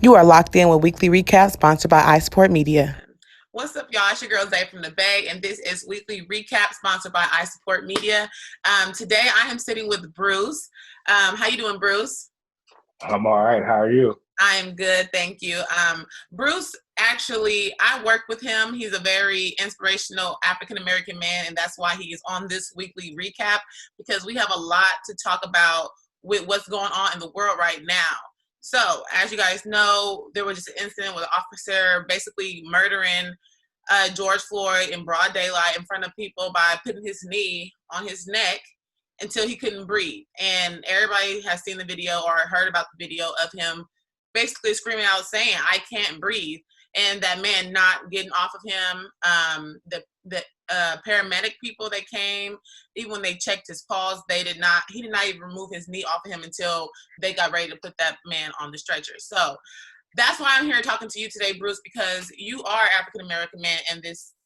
You are locked in with Weekly Recap, sponsored by iSupport Media. What's up, y'all? It's your girl Zay from the Bay, and this is Weekly Recap, sponsored by iSupport Media. Today, I am sitting with Bruce. How you doing, Bruce? I'm all right. How are you? I am good, thank you. Bruce, actually, I work with him. He's a very inspirational African-American man, and that's why he is on this Weekly Recap, because we have a lot to talk about with what's going on in the world right now. So, as you guys know, there was just an incident with an officer basically murdering George Floyd in broad daylight in front of people by putting his knee on his neck until he couldn't breathe. And everybody has seen the video or heard about the video of him basically screaming out saying, "I can't breathe." And that man not getting off of him. The paramedic people that came, even when they checked his pulse, he did not even remove his knee off of him until they got ready to put that man on the stretcher. So that's why I'm here talking to you today, Bruce, because you are African American man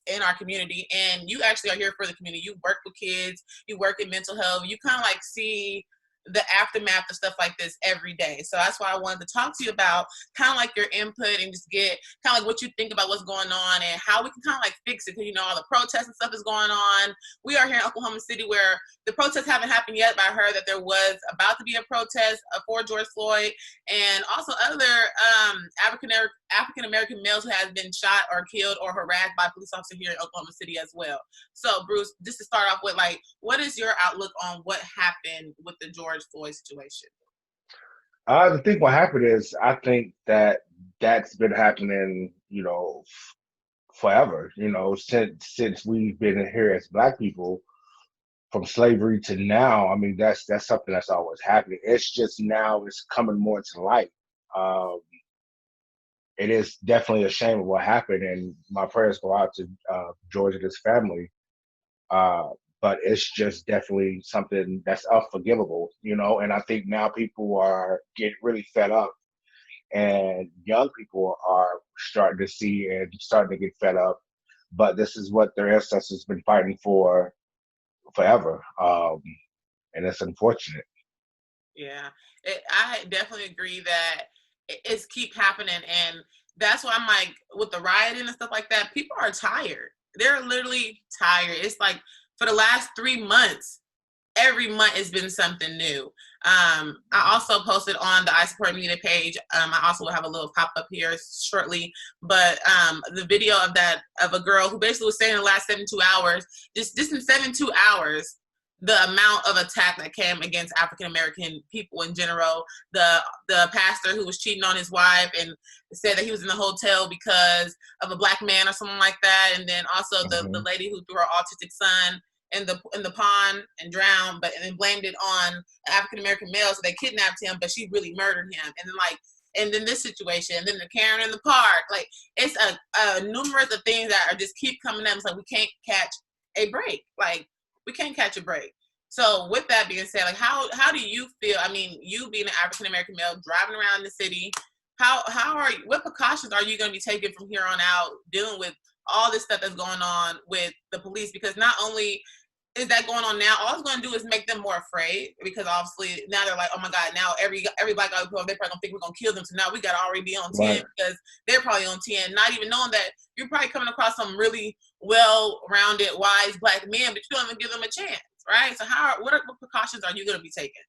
in our community, and you actually are here for the community. You work with kids, you work in mental health, you kind of like see the aftermath of stuff like this every day. So that's why I wanted to talk to you about kind of like your input and just get kind of like what you think about what's going on and how we can kind of like fix it. Because, you know, all the protests and stuff is going on. We are here in Oklahoma City where the protests haven't happened yet, but I heard that there was about to be a protest for George Floyd and also other African American males who have been shot or killed or harassed by police officers here in Oklahoma City as well. So, Bruce, just to start off with, like, what is your outlook on what happened with the George Floyd situation? The thing what happened is I think that's been happening, forever. Since we've been here as Black people, from slavery to now. I mean, that's something that's always happening. It's just now it's coming more to light. Um, it is definitely a shame of what happened, and my prayers go out to George and his family. Uh, but it's just definitely something that's unforgivable, And I think now people are getting really fed up, and young people are starting to see and starting to get fed up. But this is what their ancestors been fighting for forever, and it's unfortunate. Yeah, I definitely agree that it's keep happening, and that's why I'm like, with the rioting and stuff like that, people are tired. They're literally tired. It's like for the last 3 months, every month has been something new. I also posted on the I Support Media page. I also will have a little pop up here shortly, but the video of a girl who basically was saying in the last 72 hours, just in 72 hours, the amount of attack that came against African American people in general. The pastor who was cheating on his wife and said that he was in the hotel because of a Black man or something like that, and then also the Hmm. lady who threw her autistic son in the pond and drowned, but and then blamed it on African American male, so they kidnapped him, but she really murdered him. And then this situation, and then the Karen in the park, like it's a numerous of things that are just keep coming up. It's like we can't catch a break. Like we can't catch a break. So with that being said, like how do you feel? I mean, you being an African American male driving around the city, what precautions are you going to be taking from here on out dealing with all this stuff that's going on with the police? Because not only is that going on now, all it's going to do is make them more afraid, because obviously now they're like, oh my God, now every Black guy we put on, they're probably going to think we're going to kill them. So now we got to already be on 10 Right. because they're probably on 10, not even knowing that you're probably coming across some really well-rounded, wise Black men, but you don't even give them a chance, right? So what precautions are you going to be taking?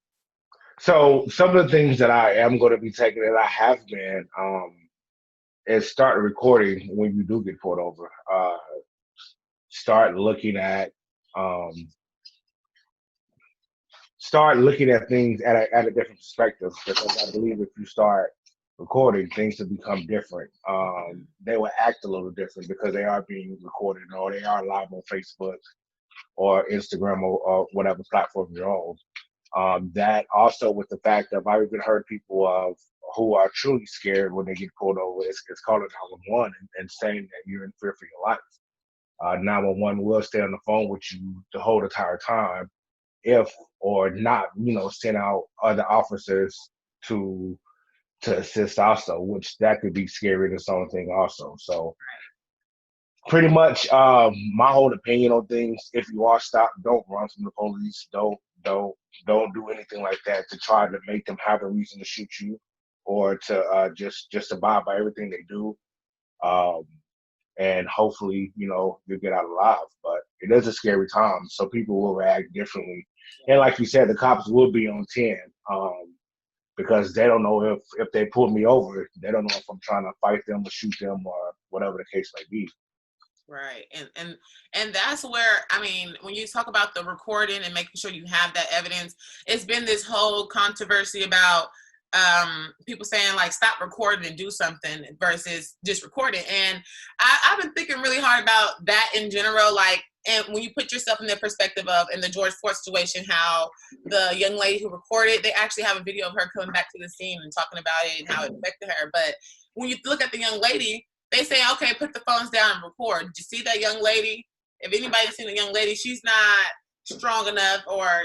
So some of the things that I am going to be taking, and I have been, is start recording when you do get pulled over. Start looking at um, start looking at things at a different perspective, because I believe if you start recording, things will become different. They will act a little different because they are being recorded, or they are live on Facebook or Instagram, or whatever platform you're on. That also, with the fact of, I've even heard people of who are truly scared when they get pulled over, it's calling 911 and saying that you're in fear for your life. 911 will stay on the phone with you the whole entire time, if or not, send out other officers to assist also, which that could be scary in its own thing also. So pretty much, my whole opinion on things: if you are stopped, don't run from the police. Don't do anything like that to try to make them have a reason to shoot you. or to just abide by everything they do. Um, and hopefully, you get out alive. But it is a scary time, so people will react differently. And like you said, the cops will be on 10, because they don't know if they pull me over, they don't know if I'm trying to fight them or shoot them or whatever the case may be. Right. And that's where, I mean, when you talk about the recording and making sure you have that evidence, it's been this whole controversy about people saying like stop recording and do something versus just record it. And I've been thinking really hard about that in general, like, and when you put yourself in the perspective of in the George Floyd situation, how the young lady who recorded, they actually have a video of her coming back to the scene and talking about it and how it affected her. But when you look at the young lady, they say, okay, put the phones down and record. Did you see that young lady? If anybody's seen a young lady, she's not strong enough, or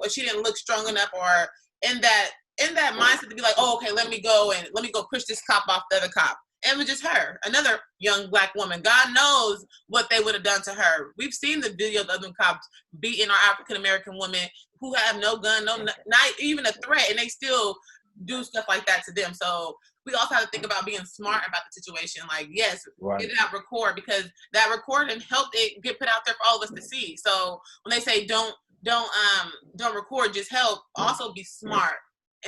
she didn't look strong enough, or in that mindset to be like, oh, okay, let me go push this cop off the other cop. And it was just her, another young Black woman. God knows what they would have done to her. We've seen the video of other cops beating our African American women who have no gun, not even a threat, and they still do stuff like that to them. So we also have to think about being smart about the situation. Like, yes, Right. get it out, record, because that recording helped it get put out there for all of us to see. So when they say don't record, just help, also be smart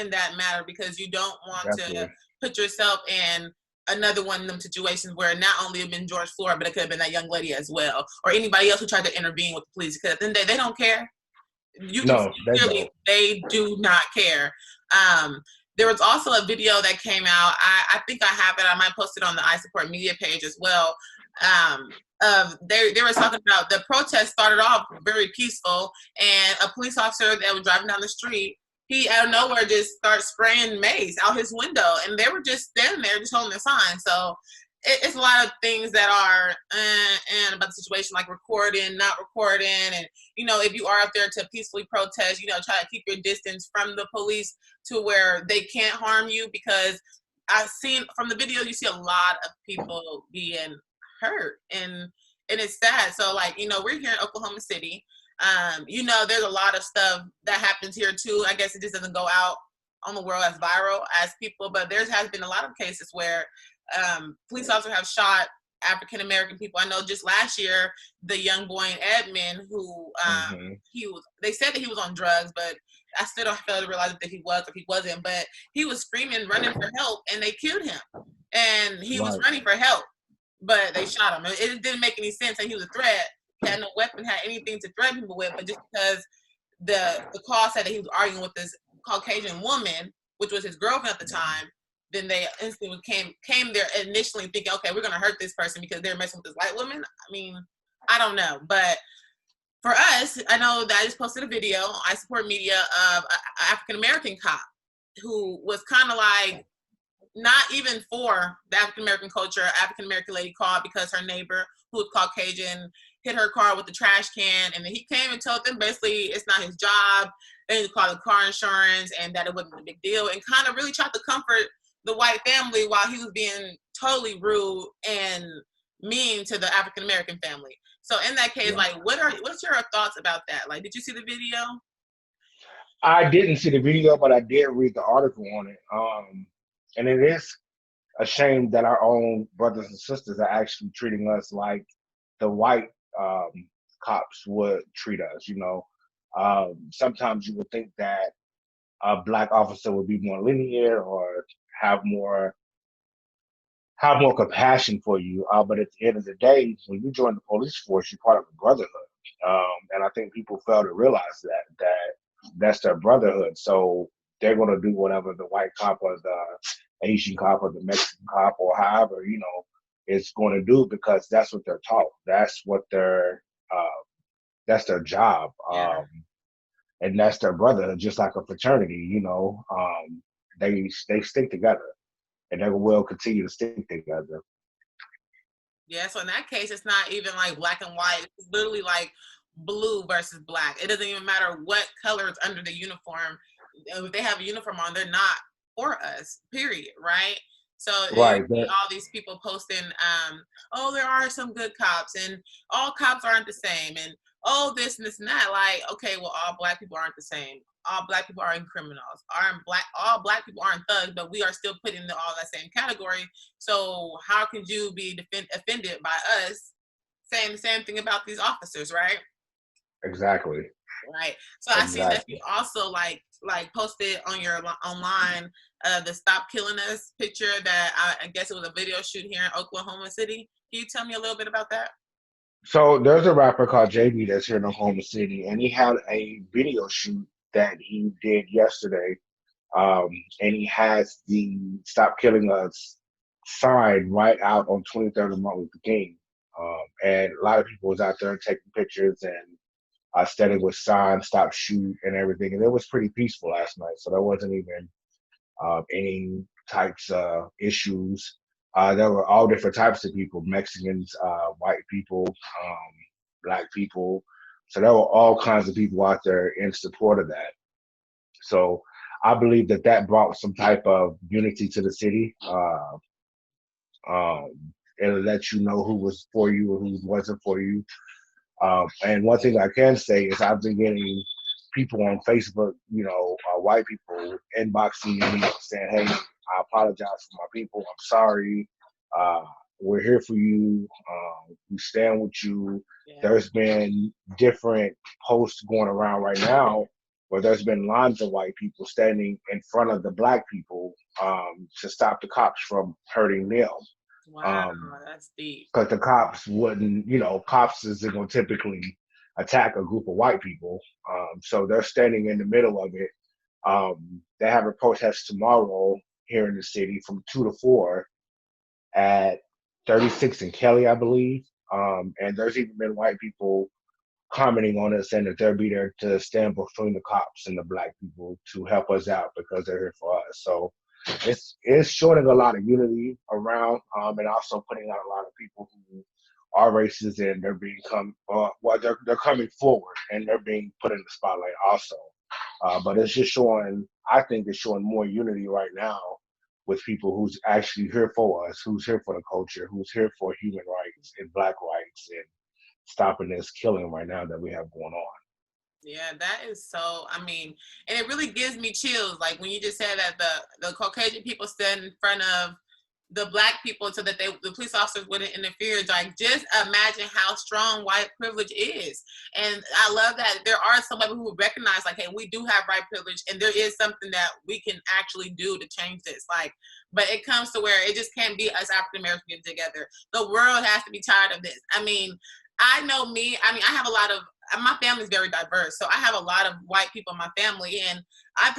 in that matter, because you don't want to put yourself in another one of them situations where not only have been George Floyd, but it could have been that young lady as well, or anybody else who tried to intervene with the police, because at the end of the day, they don't care. You can see clearly they do not care. There was also a video that came out. I think I have it. I might post it on the I Support Media page as well. They were talking about the protest started off very peaceful, and a police officer that was driving down the street, he out of nowhere just starts spraying mace out his window, and they were just standing there just holding the sign. So it's a lot of things that are and about the situation, like recording, not recording, and if you are out there to peacefully protest, try to keep your distance from the police to where they can't harm you, because I've seen from the video, you see a lot of people being hurt, and it's sad. So like, we're here in Oklahoma City. There's a lot of stuff that happens here too. I guess it just doesn't go out on the world as viral as people, but there has been a lot of cases where police officers have shot African American people. I know just last year, the young boy in Edmond who they said that he was on drugs, but I still don't fail to realize that he was or he wasn't. But he was screaming, running for help, and they killed him. And he was running for help, but they shot him. It didn't make any sense, and he was a threat. He had no weapon, had anything to threaten people with, but just because the call said that he was arguing with this Caucasian woman, which was his girlfriend at the time, then they instantly came there initially thinking, okay, we're going to hurt this person because they're messing with this white woman. I mean, I don't know. But for us, I know that I just posted a video on I Support Media of an African-American cop who was kind of like, not even for the African-American culture, African-American lady called because her neighbor, who was Caucasian, hit her car with the trash can. And then he came and told them basically it's not his job. They need to call the car insurance and that it wasn't a big deal, and kind of really tried to comfort the white family while he was being totally rude and mean to the African-American family. So in that case, like, what's your thoughts about that? Like, did you see the video? I didn't see the video, but I did read the article on it. And it is a shame that our own brothers and sisters are actually treating us like the white cops would treat us. Sometimes you would think that a Black officer would be more lenient or have more compassion for you. But at the end of the day, when you join the police force, you're part of a brotherhood. And I think people fail to realize that that's their brotherhood. So they're going to do whatever the white cop or the Asian cop or the Mexican cop or however, is going to do, because that's what they're taught. That's what that's their job. Yeah. And that's their brotherhood, just like a fraternity, they stick together, and they will continue to stick together. Yeah, so in that case, it's not even like black and white. It's literally like blue versus black. It doesn't even matter what color is under the uniform. If they have a uniform on, they're not for us, period, right? So Right. All these people posting, oh, there are some good cops, and all cops aren't the same, and oh, this and this and that. Like, okay, well, all Black people aren't the same. all black people aren't criminals. All black people aren't thugs, but we are still put in all that same category. So how can you be offended by us saying the same thing about these officers, right? Exactly. Right. So I see that you also like posted on your online the Stop Killing Us picture that I guess it was a video shoot here in Oklahoma City. Can you tell me a little bit about that? So there's a rapper called JB that's here in Oklahoma City, and he had a video shoot that he did yesterday. And he has the Stop Killing Us sign right out on 23rd of Martin Luther King. And a lot of people was out there taking pictures and standing with signs, stop shoot, and everything. And it was pretty peaceful last night. So there wasn't even any types of issues. There were all different types of people, Mexicans, white people, black people. So there were all kinds of people out there in support of that. So I believe that brought some type of unity to the city. It'll let you know who was for you or who wasn't for you. And one thing I can say is I've been getting people on Facebook, white people inboxing me saying, "Hey, I apologize for my people. I'm sorry. We're here for you. We stand with you." Yeah. There's been different posts going around right now where there's been lines of white people standing in front of the black people to stop the cops from hurting them. Wow, that's deep. Because the cops wouldn't, cops isn't going to typically attack a group of white people. So they're standing in the middle of it. They have a protest tomorrow here in the city from 2 to 4 at 36 and Kelly, I believe. And there's even been white people commenting on it, saying that they'll be there to stand between the cops and the black people to help us out because they're here for us. So it's showing a lot of unity around, and also putting out a lot of people who are racist and they're being they're coming forward and they're being put in the spotlight also. But it's just I think it's showing more unity right now with people who's actually here for us, who's here for the culture, who's here for human rights and black rights and stopping this killing right now that we have going on. Yeah, that is so, and it really gives me chills. Like when you just said that the Caucasian people stand in front of the black people so that the police officers wouldn't interfere. Like just imagine how strong white privilege is. And I love that there are some people who recognize like, hey, we do have white privilege and there is something that we can actually do to change this. Like, but it comes to where it just can't be us African Americans getting together. The world has to be tired of this. I know me. I have a lot of, my family is very diverse. So I have a lot of white people in my family. And I've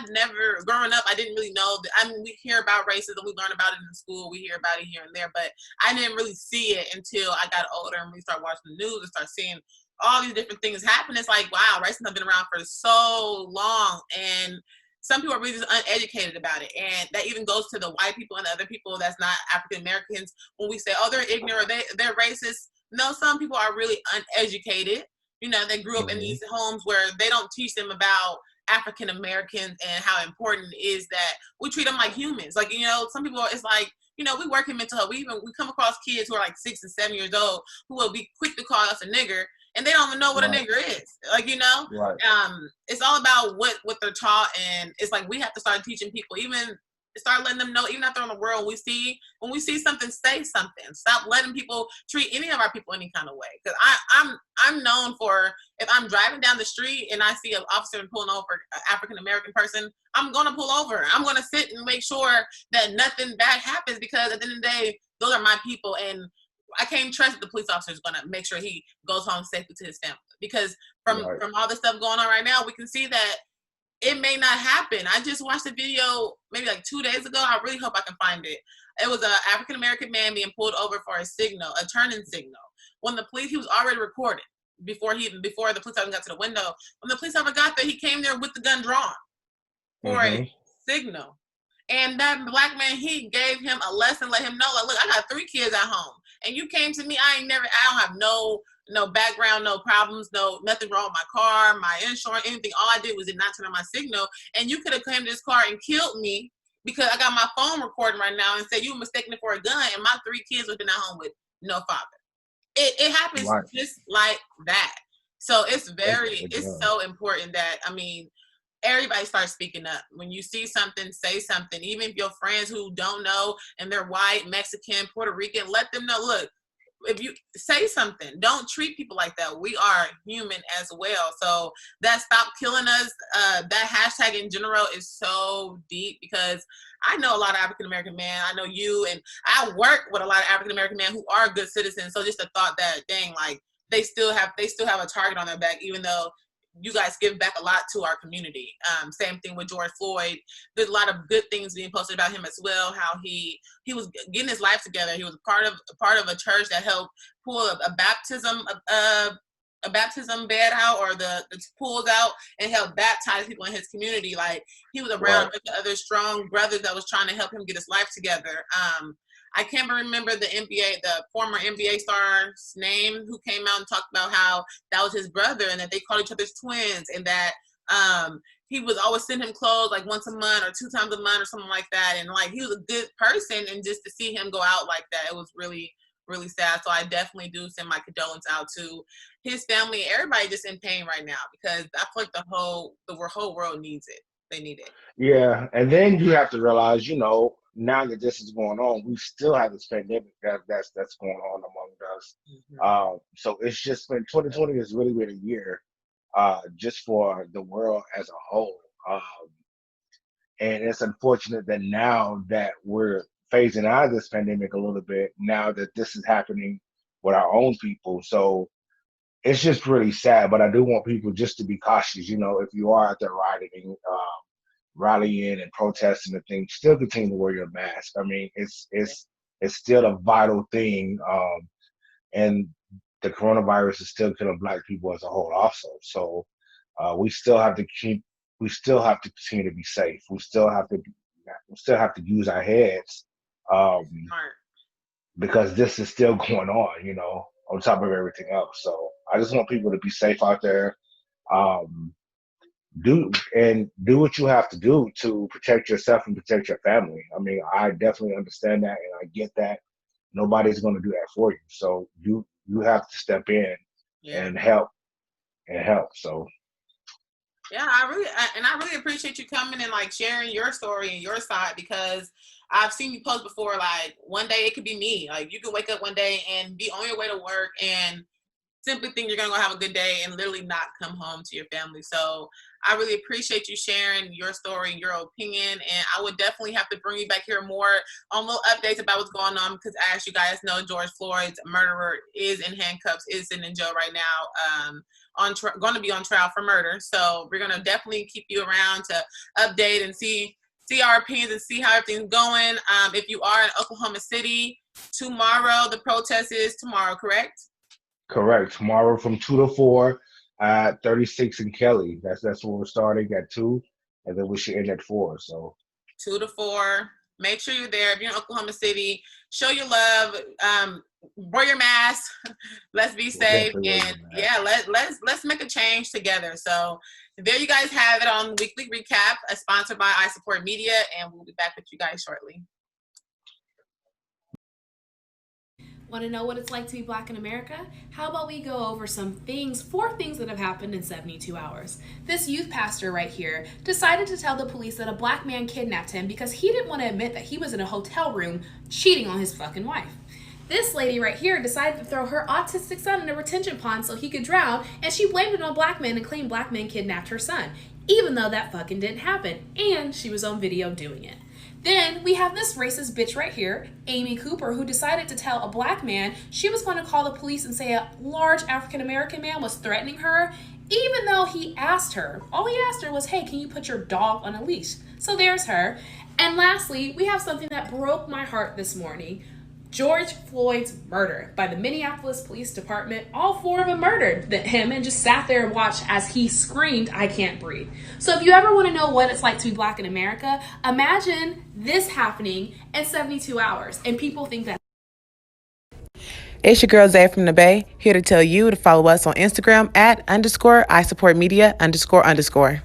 never, growing up, I didn't really know that. We hear about racism. We learn about it in school. We hear about it here and there. But I didn't really see it until I got older and we start watching the news and start seeing all these different things happen. It's like, wow, racism has been around for so long. And some people are really just uneducated about it. And that even goes to the white people and the other people that's not African Americans. When we say, oh, they're ignorant, they're racist. No, some people are really uneducated. They grew up in these homes where they don't teach them about African Americans and how important it is that we treat them like humans. Like, some people, it's like, we work in mental health. We come across kids who are like 6 and 7 years old who will be quick to call us a nigger and they don't even know what a nigger is. Like, Right. It's all about what they're taught. And it's like, we have to start teaching people, even start letting them know, even out there in the world, when we see something, say something. Stop letting people treat any of our people any kind of way. Because I'm known for, if I'm driving down the street and I see an officer pulling over an African American person, I'm gonna pull over. I'm gonna sit and make sure that nothing bad happens, because at the end of the day, those are my people, and I can't trust that the police officer is gonna make sure he goes home safely to his family. Because from all the stuff going on right now, we can see that it may not happen. I just watched a video maybe like 2 days ago. I really hope I can find it. It was an African American man being pulled over for a turning signal. When the police, he was already recorded before the police officer got to the window. When the police officer got there, he came there with the gun drawn for a signal. And that black man, he gave him a lesson, let him know, like, look, I got 3 kids at home, and you came to me. I don't have no background, no problems, nothing wrong with my car, my insurance, anything. All I did was not turn on my signal, and you could have come to this car and killed me because I got my phone recording right now and said you were mistaken it for a gun, and my 3 kids would have been at home with no father. It happens just like that. So it's so important that, everybody starts speaking up. When you see something, say something. Even if your friends who don't know and they're white, Mexican, Puerto Rican, let them know, look, if you say something, don't treat people like that. We are human as well. So that stop killing us, that hashtag in general is so deep, because I know a lot of African American men. I know you, and I work with a lot of African American men who are good citizens. So just the thought that, dang, like they still have a target on their back, even though you guys give back a lot to our community. Same thing with George Floyd. There's a lot of good things being posted about him as well. How he was getting his life together. He was part of a church that helped pull a baptism bed out, or the pools out, and helped baptize people in his community. Like, he was around a bunch of other strong brothers that was trying to help him get his life together. I can't remember the former NBA star's name, who came out and talked about how that was his brother and that they called each other's twins, and that he was always sending him clothes like once a month or 2 times a month or something like that. And like, he was a good person, and just to see him go out like that, it was really, really sad. So I definitely do send my condolence out to his family. Everybody just in pain right now, because I feel like the whole world needs it. They need it. Yeah, and then you have to realize, now that this is going on, we still have this pandemic that's going on among us. Mm-hmm. So it's just been 2020 has really been a year, just for the world as a whole. And it's unfortunate that now that we're phasing out of this pandemic a little bit, now that this is happening with our own people. So it's just really sad. But I do want people just to be cautious. If you are out there rallying and protesting and things, still continue to wear your mask. I mean, it's still a vital thing, and the coronavirus is still killing Black people as a whole, also. So we still have to continue to be safe. We still have to use our heads, because this is still going on, on top of everything else. So I just want people to be safe out there. Do what you have to do to protect yourself and protect your family. I mean, I definitely understand that, and I get that. Nobody's going to do that for you. So you have to step in and help. So yeah, I really appreciate you coming and like sharing your story and your side, because I've seen you post before, like one day it could be me. Like, you could wake up one day and be on your way to work and simply think you're going to go have a good day and literally not come home to your family. So I really appreciate you sharing your story and your opinion. And I would definitely have to bring you back here more on little updates about what's going on, because as you guys know, George Floyd's murderer is in handcuffs, is sitting in jail right now, going to be on trial for murder. So we're going to definitely keep you around to update and see our opinions and see how everything's going. If you are in Oklahoma City tomorrow, the protest is tomorrow, correct? Correct. Tomorrow from 2 to 4 at 36 and Kelly. That's where we're starting at 2, and then we should end at 4. So 2 to 4. Make sure you're there. If you're in Oklahoma City, show your love. Wear your mask. Let's be safe, and let's make a change together. So there you guys have it on Weekly Recap, sponsored by I Support Media, and we'll be back with you guys shortly. Want to know what it's like to be Black in America? How about we go over 4 things that have happened in 72 hours. This youth pastor right here decided to tell the police that a Black man kidnapped him because he didn't want to admit that he was in a hotel room cheating on his fucking wife. This lady right here decided to throw her autistic son in a retention pond so he could drown, and she blamed it on Black men and claimed Black men kidnapped her son, even though that fucking didn't happen, and she was on video doing it. Then we have this racist bitch right here, Amy Cooper, who decided to tell a Black man she was going to call the police and say a large African American man was threatening her, even though he asked her. All he asked her was, hey, can you put your dog on a leash? So there's her. And lastly, we have something that broke my heart this morning. George Floyd's murder by the Minneapolis Police Department. All 4 of them murdered him and just sat there and watched as he screamed, I can't breathe. So if you ever want to know what it's like to be Black in America, imagine this happening in 72 hours. And people think that. It's your girl Zay from the Bay, here to tell you to follow us on Instagram at _I Support Media __.